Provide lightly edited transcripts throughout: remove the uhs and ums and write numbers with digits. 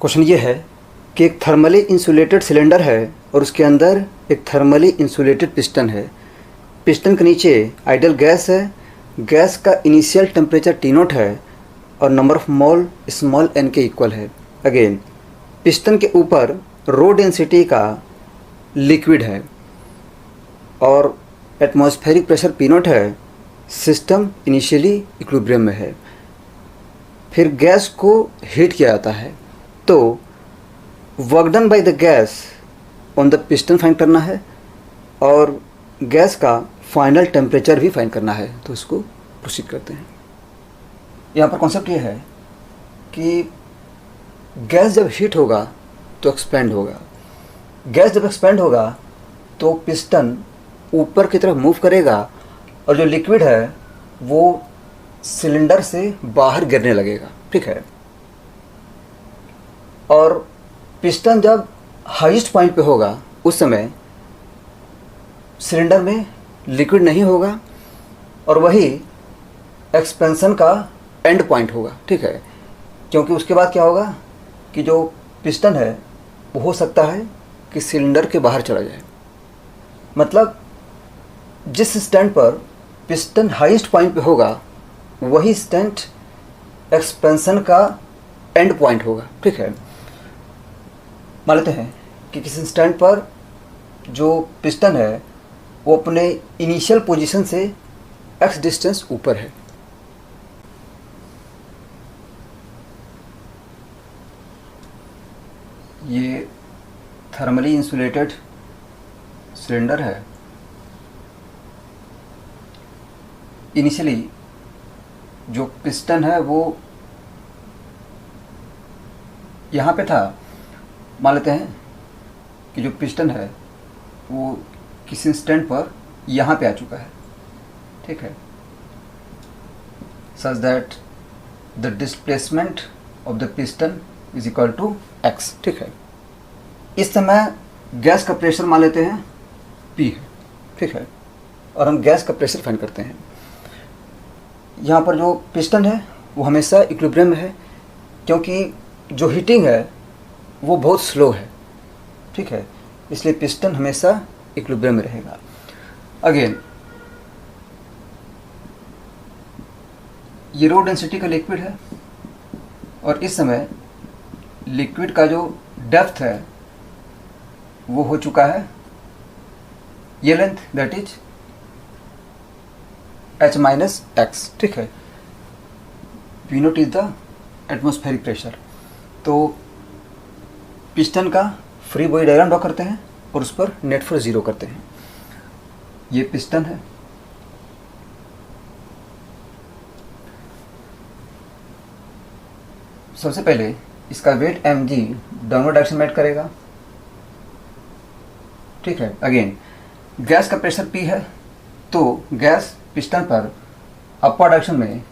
Question ये है कि एक थर्मली इंसुलेटेड सिलेंडर है और उसके अंदर एक थर्मली इंसुलेटेड पिस्टन है। पिस्टन के नीचे आइडियल गैस है। गैस का इनिशियल टेम्परेचर T0 है और number of mole small n के इक्वल है। अगेन पिस्टन के ऊपर रो डेंसिटी का लिक्विड है और एटमॉस्फेरिक प्रेशर P0 है। सिस्टम इनिशियली इक्विलिब्रियम में है। फिर गैस को हीट किया जाता है, तो work done by the gas on the piston find करना है और गैस का फाइनल टेम्परेचर भी फाइंड करना है। तो इसको प्रोसीड करते हैं। यहाँ पर कॉन्सेप्ट ये है कि गैस जब हीट होगा तो एक्सपेंड होगा। गैस जब एक्सपेंड होगा तो पिस्टन ऊपर की तरफ मूव करेगा और जो लिक्विड है वो सिलेंडर से बाहर गिरने लगेगा। ठीक है। और पिस्टन जब हाईएस्ट पॉइंट पे होगा उस समय सिलेंडर में लिक्विड नहीं होगा और वही एक्सपेंशन का एंड पॉइंट होगा। ठीक है। क्योंकि उसके बाद क्या होगा कि जो पिस्टन है वो हो सकता है कि सिलेंडर के बाहर चला जाए। मतलब जिस स्टैंड पर पिस्टन हाईएस्ट पॉइंट पे होगा वही स्टैंड एक्सपेंशन का एंड पॉइंट होगा। ठीक है। मान लेते हैं कि किसी स्टैंड पर जो पिस्टन है वो अपने इनिशियल पोजीशन से x डिस्टेंस ऊपर है। ये थर्मली इंसुलेटेड सिलेंडर है। इनिशियली जो पिस्टन है वो यहाँ पे था। मान लेते हैं कि जो पिस्टन है वो किसी इंस्टेंट पर यहाँ पे आ चुका है। ठीक है। Such that the displacement of the piston is equal to x। ठीक है। इस समय गैस का प्रेशर मान लेते हैं P है। ठीक है। और हम गैस का प्रेशर फाइंड करते हैं। यहाँ पर जो पिस्टन है वो हमेशा इक्विलिब्रियम में है क्योंकि जो हीटिंग है वो बहुत स्लो है। ठीक है। इसलिए पिस्टन हमेशा इक्विलिब्रियम में रहेगा। अगेन ये रो डेंसिटी का लिक्विड है और इस समय लिक्विड का जो डेप्थ है वो हो चुका है ये लेंथ, दैट इज h-x। ठीक है। P0 is the atmospheric pressure. तो पिस्टन का फ्री बॉडी डायग्राम ड्रॉ करते हैं और उस पर नेट फोर्स 0 करते हैं। ये पिस्टन है। सबसे पहले इसका वेट mg डाउनवर्ड डायरेक्शन में ऐड करेगा। ठीक है। अगेन गैस का प्रेशर P है तो गैस पिस्टन पर अपर डायरेक्शन में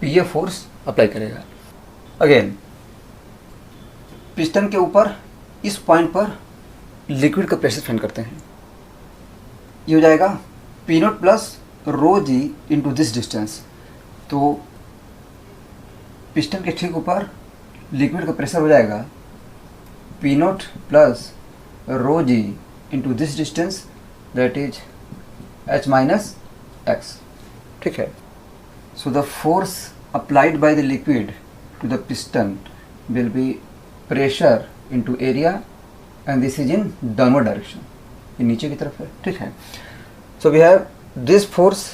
PA फोर्स अप्लाई करेगा। अगेन पिस्टन के ऊपर इस पॉइंट पर लिक्विड का प्रेशर फाइंड करते हैं। ये हो जाएगा P0 plus rho G into this distance. तो पिस्टन के ठीक ऊपर लिक्विड का प्रेशर हो जाएगा P0 plus rho G into this distance, that is h-x। ठीक है। So the force applied by the liquid to the piston will be pressure into area and this is in downward direction. ये नीचे की तरफ है। ठीक है। So we have this force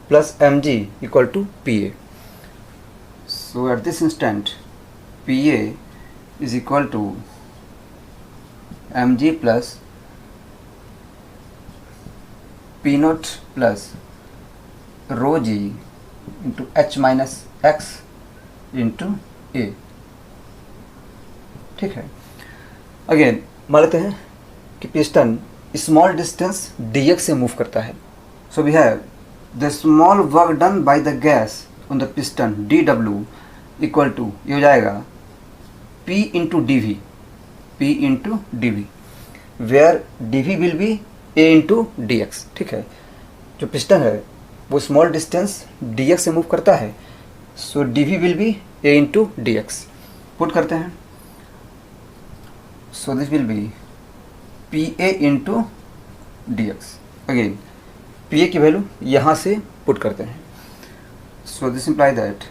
plus mg equal to pa। So at this instant pa is equal to mg plus P0 plus rho G into h-x into a। ठीक है। Again मान लेते हैं कि पिस्टन स्मॉल डिस्टेंस dx से move करता है। So we have the small work done by the gas on the piston dw equal to ये हो जाएगा p into dv, p into dv, where dv will be a into dx। ठीक है। जो piston है वो स्मॉल डिस्टेंस dx से move करता है, so dv will be a into dx। Put करते हैं, so this will be P A into D X. Again P A की वैल्यू यहाँ से पुट करते हैं, so this imply that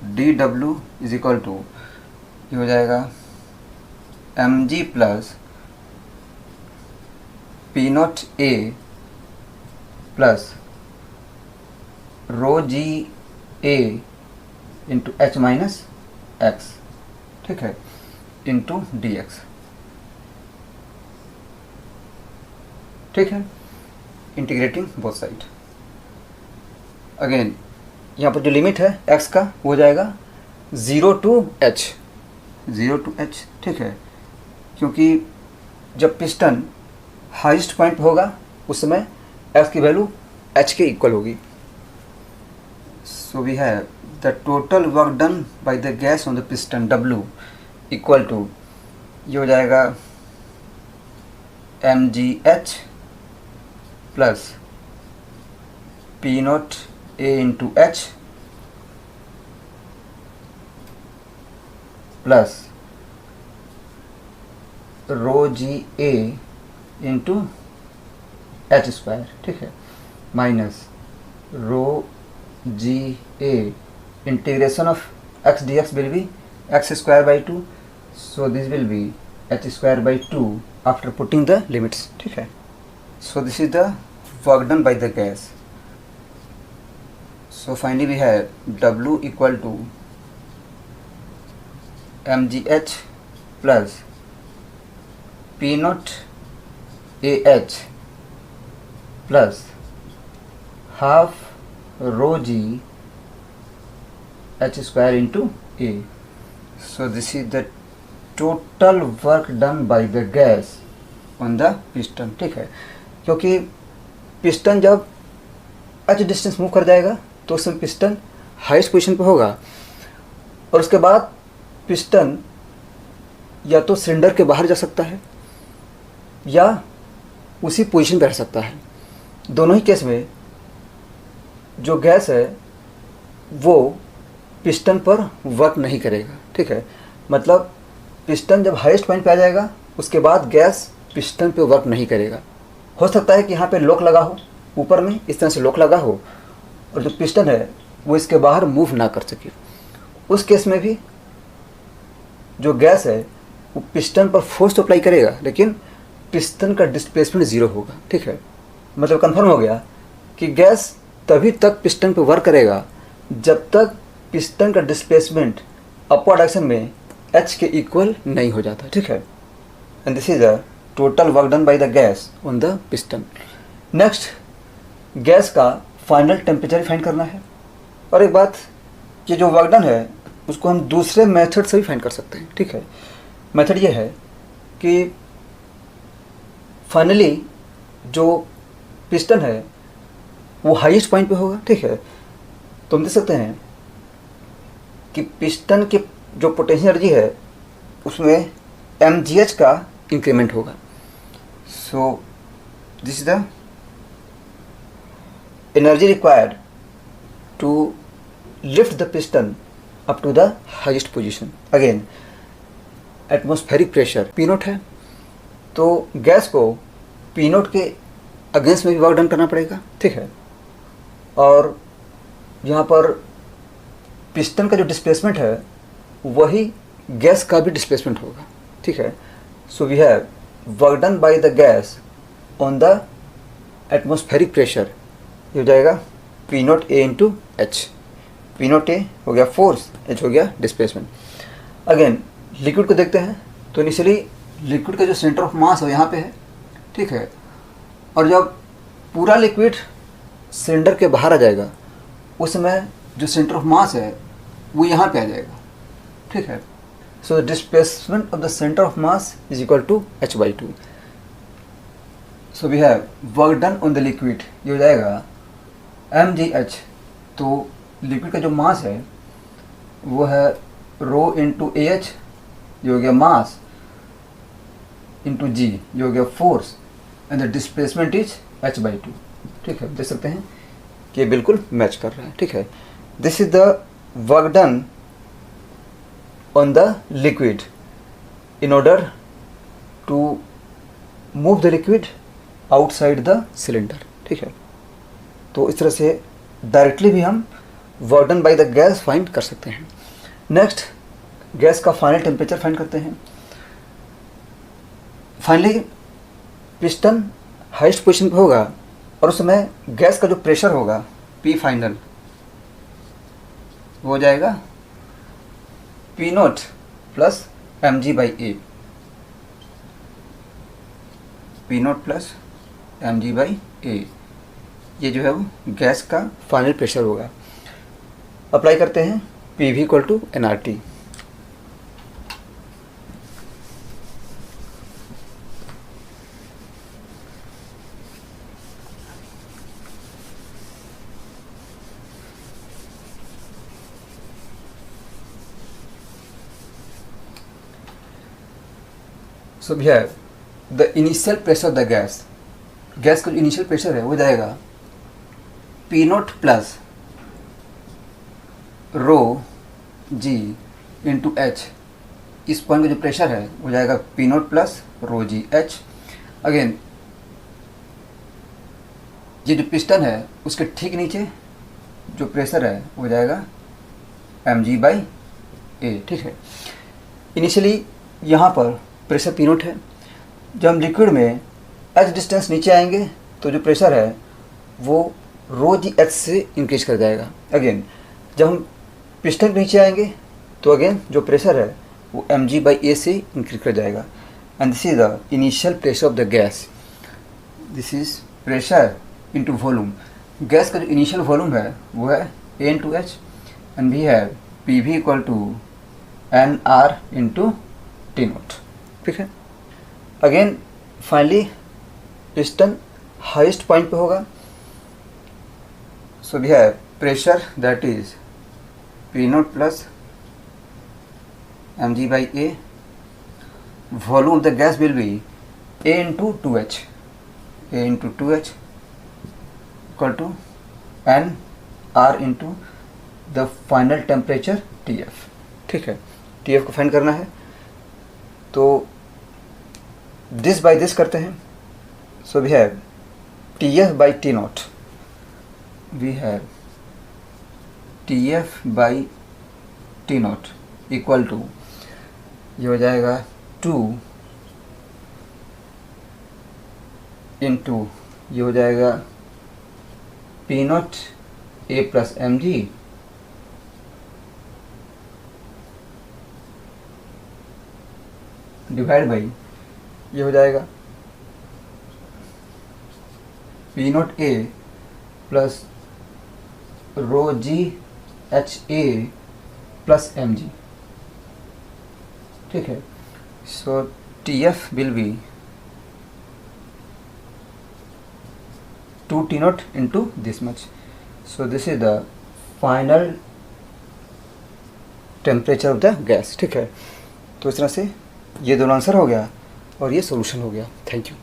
D W is equal to, ये हो जाएगा M G plus P naught A plus rho G A into H minus X, ठीक है, इंटू डी एक्स, ठीक है, इंटीग्रेटिंग बोथ साइड। अगेन यहाँ पर जो लिमिट है x का वो हो जाएगा 0 टू h, 0 टू h, ठीक है, क्योंकि जब पिस्टन हाईएस्ट पॉइंट होगा उस समय x की वैल्यू h के इक्वल होगी। So we have the total work done by the gas on the piston W equal to, ये हो जाएगा mgh plus P naught A into H plus rho G A into H square, ठीक है, minus rho G A integration of X D X will be X square by 2, so this will be H square by 2 after putting the limits, ठीक है। So this is the work done by the gas. So finally we have W equal to mgh plus P naught AH plus half rho g h square into A. So this is the total work done by the gas on the piston, ठीक है, क्योंकि piston जब h distance move कर जाएगा तो उस समय piston highest position पे होगा और उसके बाद पिस्टन या तो सिलेंडर के बाहर जा सकता है या उसी पोजीशन पे रह सकता है। दोनों ही केस में जो गैस है वो पिस्टन पर वर्क नहीं करेगा, ठीक है, मतलब पिस्टन जब हाईएस्ट पॉइंट पे आ जाएगा उसके बाद गैस पिस्टन पे वर्क नहीं करेगा। हो सकता है कि यहाँ पे लॉक लगा हो, ऊपर में इस तरह से लॉक लगा हो और जो पिस्टन है वो इसके बाहर मूव ना कर सके। उस केस में भी जो गैस है वो पिस्टन पर फोर्स तो अप्लाई करेगा लेकिन पिस्टन का डिस्प्लेसमेंट ज़ीरो होगा, ठीक है, मतलब कंफर्म हो गया कि गैस तभी तक पिस्टन पे वर्क करेगा जब तक पिस्टन का डिस्प्लेसमेंट अपवर्ड डायरेक्शन में h के इक्वल नहीं हो जाता, ठीक है। And this is the total work done by the gas on the piston. Next gas का फाइनल टेम्परेचर फाइंड करना है। और एक बात कि जो वर्क डन है उसको हम दूसरे मेथड से भी फाइंड कर सकते हैं, ठीक है। मेथड ये है कि फाइनली जो पिस्टन है वो हाईएस्ट पॉइंट पे होगा, ठीक है, तो हम देख सकते हैं कि पिस्टन की जो पोटेंशियल एनर्जी है उसमें mgh का इंक्रीमेंट होगा। So this is the energy required to lift the piston up to the highest position. Again atmospheric pressure P naught है तो गैस को पी नोट के अगेंस्ट में भी वर्क डन करना पड़ेगा, ठीक है। और यहाँ पर पिस्टन का जो डिस्प्लेसमेंट है वही गैस का भी डिस्प्लेसमेंट होगा, ठीक है। So we have work done by the gas on the atmospheric pressure, ये हो जाएगा P naught A into H. P naught A हो गया फोर्स, एच हो गया डिस्प्लेसमेंट। अगेन लिक्विड को देखते हैं तो इनिशियली लिक्विड का जो सेंटर ऑफ मास है यहाँ पे है, ठीक है, और जब पूरा लिक्विड सिलेंडर के बाहर आ जाएगा उस समय जो सेंटर ऑफ मास है वो यहाँ पे आ जाएगा, ठीक है। So the displacement of the centre of mass is equal to h/2। So we have work done on the liquid, ये हो जाएगा mgh। तो लिक्विड का जो मास है वो है रो इंटू ए एच, ये हो गया मास, इंटू जी, ये हो गया force, and the displacement is h/2, ठीक है। देख सकते हैं कि ये बिल्कुल मैच कर रहा है, ठीक है। This is the work done on the liquid in order to move the liquid outside the cylinder। ठीक है, तो इस तरह से डायरेक्टली भी हम work done by the gas find कर सकते हैं। नेक्स्ट, गैस का फाइनल टेम्परेचर फाइंड करते हैं। फाइनली पिस्टन हाईएस्ट पोजीशन पे होगा और उस समय गैस का जो प्रेशर होगा पी फाइनल वो हो जाएगा P naught plus M G by A, P naught plus M G by A, ये जो है वो गैस का फाइनल प्रेशर होगा। अप्लाई करते हैं P V equal to N R T. So we have the initial pressure of the gas, gas का जो इनिशियल प्रेशर है वो जाएगा P naught plus rho G into H. इस पॉइंट का जो प्रेशर है वो जाएगा P naught plus rho G H. Again ये जो पिस्टन है उसके ठीक नीचे जो प्रेशर है वो जाएगा एम जी बाई ए। ठीक है, इनिशियली यहाँ पर प्रेशर पी नॉट है। जब हम लिक्विड में एच डिस्टेंस नीचे आएंगे तो जो प्रेशर है वो रो जी एच से इंक्रीज कर जाएगा। अगेन जब हम पिस्टन के नीचे आएंगे तो अगेन जो प्रेशर है वो एम जी बाई ए से इंक्रीज कर जाएगा। And this is the initial pressure of the gas. This is pressure into volume. Gas का जो इनिशियल वॉल्यूम है वो है A into H and we have P V equal to N R into T naught. ठीक है, again finally piston highest point पे होगा। So we have pressure that is P naught plus M G by A. Volume of the gas will be A into two H, A into two H equal to N R into the final temperature T F. ठीक है, T F को find करना है तो this by this करते हैं। So we have T F by T naught, we have T F by T naught equal to ये हो जाएगा 2 इंटू ये हो जाएगा P naught A plus M G divide by ये हो जाएगा P naught A plus rho G H A plus M G. ठीक है, so T F will be 2 T naught into this much. So this is the final temperature of the gas. ठीक है, तो इस तरह से ये दोनों आंसर हो गया और ये सॉल्यूशन हो गया। Thank you.